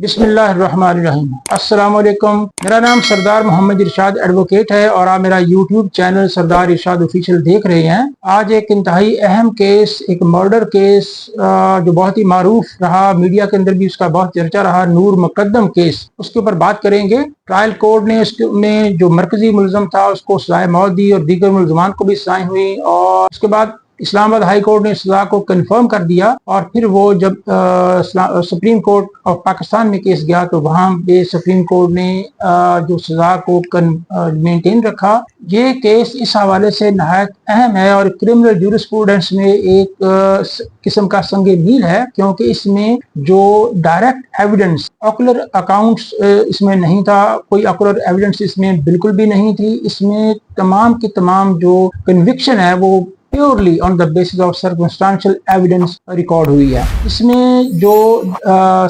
बिस्मिल्लाहिर्रहमानिर्रहीम। अस्सलाम वालेकुम। मेरा नाम सरदार मोहम्मद इरशाद एडवोकेट है और आप मेरा यूट्यूब चैनल सरदार इरशाद ऑफिशियल देख रहे हैं। आज एक इंतहाई अहम केस, एक मर्डर केस जो बहुत ही मारूफ रहा, मीडिया के अंदर भी उसका बहुत चर्चा रहा, नूर मुकद्दम केस, उसके ऊपर बात करेंगे। ट्रायल कोर्ट ने उसमें जो मरकजी मुलजम था उसको सजाए मौत दी और दीगर मुलजमान को भी सजाएं हुई, और उसके बाद इस्लामाबाद हाई कोर्ट ने सजा को कंफर्म कर दिया। और फिर वो जब सुप्रीम कोर्ट ऑफ पाकिस्तान में केस गया तो वहां पे सुप्रीम कोर्ट ने जो सजा को मेंटेन रखा। ये केस इस हवाले से नहायत अहम है और क्रिमिनल ज्यूरिस्प्रूडेंस में एक किस्म का संगे मील है, क्योंकि इसमें जो डायरेक्ट एविडेंस, ऑकुलर अकाउंट्स इसमें नहीं था, कोई ऑकुलर एविडेंस इसमें बिल्कुल भी नहीं थी। इसमें तमाम की तमाम जो कन्विक्शन है वो purely on the basis of circumstantial evidence record हुई है। इसमें जो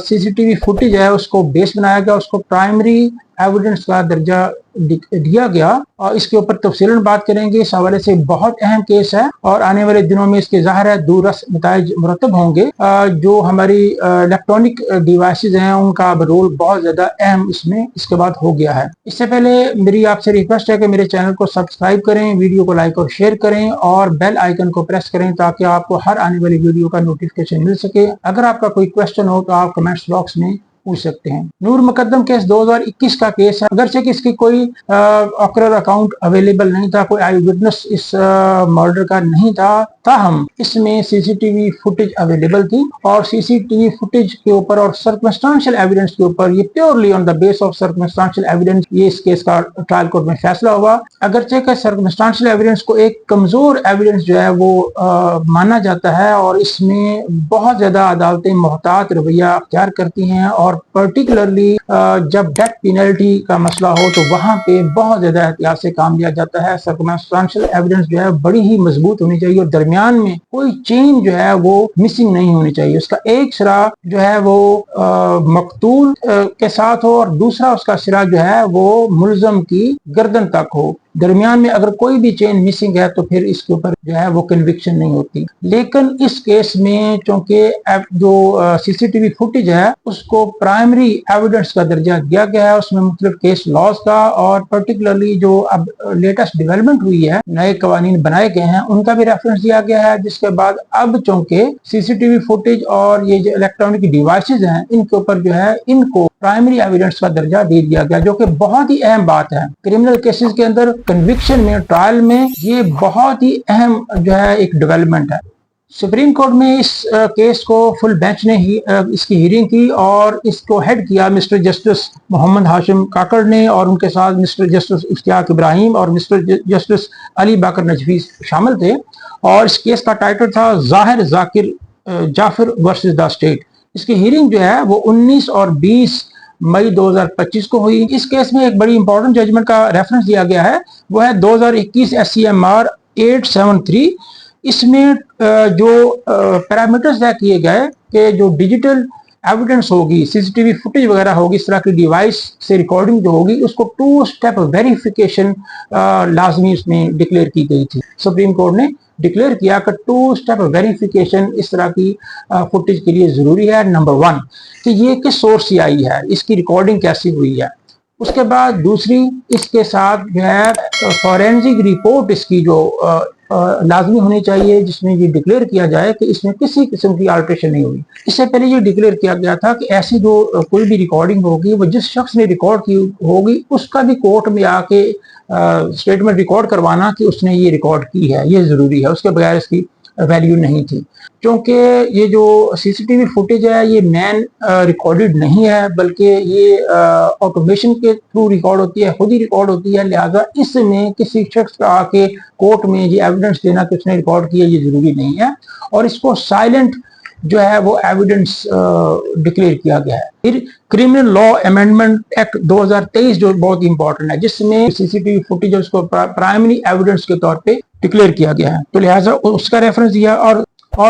सीसीटीवी फुटेज है उसको बेस बनाया गया, उसको प्राइमरी एविडेंस का दर्जा दिया गया और इसके ऊपर तफसीलन बात करेंगे। इस हवाले से बहुत अहम केस है और आने वाले दिनों में इसके ज़ाहिर है दूररस नताइज मुरतब होंगे। जो हमारी इलेक्ट्रॉनिक डिवाइसेज हैं उनका अब रोल बहुत ज़्यादा अहम इसमें इसके बाद हो गया है। इससे पहले मेरी आपसे रिक्वेस्ट है कि मेरे चैनल को सब्सक्राइब करें, वीडियो को लाइक और शेयर करें और बेल आइकन को प्रेस करें ताकि आपको हर आने वाली वीडियो का नोटिफिकेशन मिल सके। अगर आपका कोई क्वेश्चन हो तो आप कमेंट्स बॉक्स में पूछ सकते हैं। नूर मुकद्दम केस 2021 का केस है। अगरचे कि इसकी कोई ऑकुलर अकाउंट अवेलेबल नहीं था, कोई आई विटनेस इस मर्डर का नहीं था, ताहम इसमें सीसीटीवी फुटेज अवेलेबल थी और सीसीटीवी फुटेज के ऊपर और सर्कमस्टांशियल एविडेंस के ऊपर, ये purely on the base of circumstantial evidence, ये इस केस का ट्रायल कोर्ट में फैसला हुआ। अगरचे कि सर्कमस्टांशियल एविडेंस को एक कमजोर एविडेंस जो है वो माना जाता है और इसमें बहुत ज्यादा अदालतें मोहतात रवैया अख्तियार करती हैं और पर्टिकुलरली जब डेथ पेनल्टी का मसला हो तो वहां पे बहुत ज्यादा एहतियात से काम लिया जाता है। सर्कमस्टांशियल एविडेंस जो है बड़ी ही मजबूत होनी चाहिए और दरमियान में कोई चेन जो है वो मिसिंग नहीं होनी चाहिए। उसका एक सिरा जो है वो मकतूल के साथ हो और दूसरा उसका सिरा जो है वो मुलजम की गर्दन तक हो। दरमियान में अगर कोई भी चेन मिसिंग है तो फिर इसके ऊपर जो है वो कन्विक्शन नहीं होती। लेकिन इस केस में चूंकि जो सीसीटीवी फुटेज है उसको प्राइमरी एविडेंस का दर्जा दिया गया है, उसमें मुख्तलिफ केस लॉज का और पर्टिकुलरली जो अब लेटेस्ट डेवलपमेंट हुई है, नए कवानीन बनाए गए हैं, उनका भी रेफरेंस दिया गया है। जिसके बाद अब चूंकि सीसीटीवी फुटेज और ये जो इलेक्ट्रॉनिक डिवाइसेज हैं इनके ऊपर जो है इनको प्राइमरी एविडेंस का दर्जा दे दिया गया, जो कि बहुत ही अहम बात है। क्रिमिनल केसेस के अंदर कन्विक्शन में, ट्रायल में ये बहुत ही अहम जो है एक डेवलपमेंट है। सुप्रीम कोर्ट में इस केस को फुल बेंच ने ही इसकी हियरिंग की और इसको हेड किया मिस्टर जस्टिस मोहम्मद हाशिम काकड़ ने और उनके साथ मिस्टर जस्टिस इफ्तियाक इब्राहिम और मिस्टर जस्टिस अली बाकर नजफी शामिल थे। और इस केस का टाइटल था Zahir Zakir Jafar versus the state. इसकी हियरिंग जो है वो 19 और 20 मई 2025 को हुई। इस केस में एक बड़ी इंपॉर्टेंट जजमेंट का रेफरेंस दिया गया है, वो है 2021 SCMR 873। इसमें जो पैरामीटर्स तय किए गए कि जो डिजिटल एविडेंस होगी, सीसीटीवी फुटेज वगैरह होगी, इस तरह की डिवाइस से रिकॉर्डिंग जो होगी उसको 2 स्टेप वेरिफिकेशन लाजमी उसमें डिक्लेयर की गई थी। सुप्रीम कोर्ट ने डिक्लेयर किया कि 2 स्टेप वेरिफिकेशन इस तरह की फुटेज के लिए जरूरी है। नंबर 1 कि ये किस सोर्स से आई है, इसकी रिकॉर्डिंग कैसी हुई है। उसके बाद दूसरी, इसके साथ जो है फॉरेंसिक रिपोर्ट इसकी जो लाजमी होनी चाहिए, जिसमें ये डिक्लेयर किया जाए कि इसमें किसी किस्म की अल्ट्रेशन नहीं हुई। इससे पहले ये डिक्लेयर किया गया था कि ऐसी जो कोई भी रिकॉर्डिंग होगी वो जिस शख्स ने रिकॉर्ड की होगी उसका भी कोर्ट में आके स्टेटमेंट रिकॉर्ड करवाना कि उसने ये रिकॉर्ड की है, ये जरूरी है, उसके बगैर इसकी वैल्यू नहीं थी। क्योंकि ये जो सीसीटीवी फुटेज है ये मैन रिकॉर्डेड नहीं है, बल्कि ये ऑटोमेशन के थ्रू रिकॉर्ड होती है, खुद ही रिकॉर्ड होती है। लिहाजा इसमें किसी शख्स का आके कोर्ट में ये एविडेंस देना कि उसने रिकॉर्ड किया ये जरूरी नहीं है और इसको साइलेंट जो है वो एविडेंस डिक्लेयर किया गया है। फिर क्रिमिनल लॉ अमेंडमेंट एक्ट 2023 जो बहुत इंपॉर्टेंट है, जिसमें सीसीटीवी फुटेज उसको प्राइमरी एविडेंस के तौर पे डिक्लेयर किया गया है, तो लिहाजा उसका रेफरेंस दिया और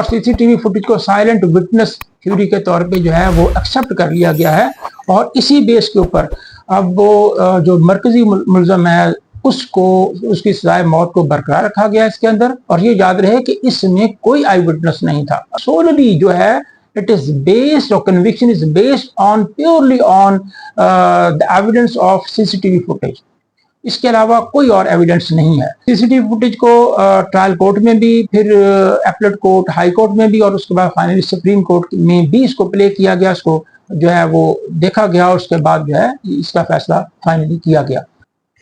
सीसीटीवी फुटेज को साइलेंट विटनेस थ्योरी के तौर पे जो है वो एक्सेप्ट कर लिया गया है। और इसी बेस के ऊपर अब वो जो मरकजी मुलजम है उसको, उसकी सजाए मौत को बरकरार रखा गया इसके अंदर। और ये याद रहे कि इसमें कोई आई विटनेस नहीं था, सोलली जो है it is based, or conviction is based on purely on the evidence of CCTV footage. इसके अलावा कोई और एविडेंस नहीं है। सीसीटीवी फुटेज को ट्रायल कोर्ट में भी, फिर एपलेट कोर्ट, हाई कोर्ट में भी, और उसके बाद फाइनली सुप्रीम कोर्ट में भी इसको प्ले किया गया, इसको जो है वो देखा गया, और उसके बाद जो है इसका फैसला फाइनली किया गया।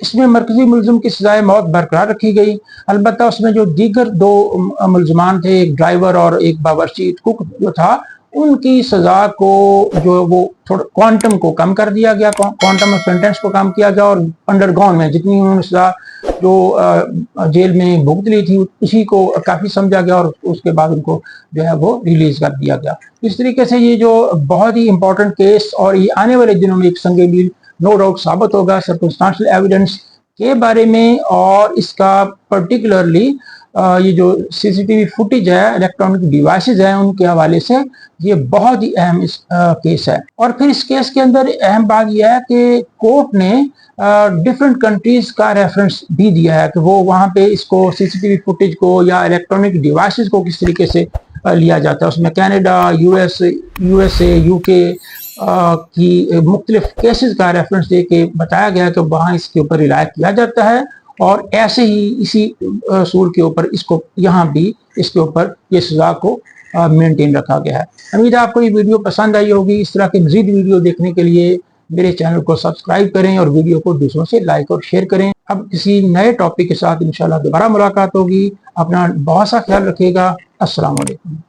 इसमें मरकजी मुलजिम की सजाए मौत बरकरार रखी गई। अलबत्ता उसमें जो दीगर दो मुलजमान थे, एक ड्राइवर और एक बावर्ची कुक जो था, उनकी सजा को जो वो थोड़ा क्वांटम को कम कर दिया गया, क्वांटम ऑफ सेंटेंस को कम किया गया, और अंडरगॉन में जितनी उन्होंने सजा जो जेल में भुगत ली थी उसी को काफी समझा गया, और उसके बाद उनको जो है वो रिलीज कर दिया गया। इस तरीके से ये जो बहुत ही इंपॉर्टेंट केस, और ये आने वाले दिनों में एक संग मील नो डाउट साबित होगा सर्कमस्टेंशियल एविडेंस के बारे में, और इसका पर्टिकुलरली ये जो सीसीटीवी फुटेज है, इलेक्ट्रॉनिक डिवाइसेस हैं, उनके हवाले से ये बहुत ही अहम इस केस है। और फिर इस केस के अंदर अहम बात यह है कि कोर्ट ने डिफरेंट कंट्रीज का रेफरेंस भी दिया है कि वो वहाँ पे इसको सीसीटीवी फुटेज को या इलेक्ट्रॉनिक डिवाइसेस को किस तरीके से लिया जाता है। उसमें कनाडा, यूएसए, यूके की मुख्तलिफ केसेस का रेफरेंस दे के बताया गया कि वहाँ इसके ऊपर रिलाय किया जाता है, और ऐसे ही इसी असूल के ऊपर इसको यहाँ भी इसके ऊपर ये सजा को मेंटेन रखा गया है। उम्मीद है आपको ये वीडियो पसंद आई होगी। इस तरह के मजीद वीडियो देखने के लिए मेरे चैनल को सब्सक्राइब करें और वीडियो को दूसरों से लाइक और शेयर करें। अब किसी नए टॉपिक के साथ इंशाल्लाह दोबारा मुलाकात होगी। अपना बहुत सा ख्याल रखिएगा। अस्सलाम वालेकुम।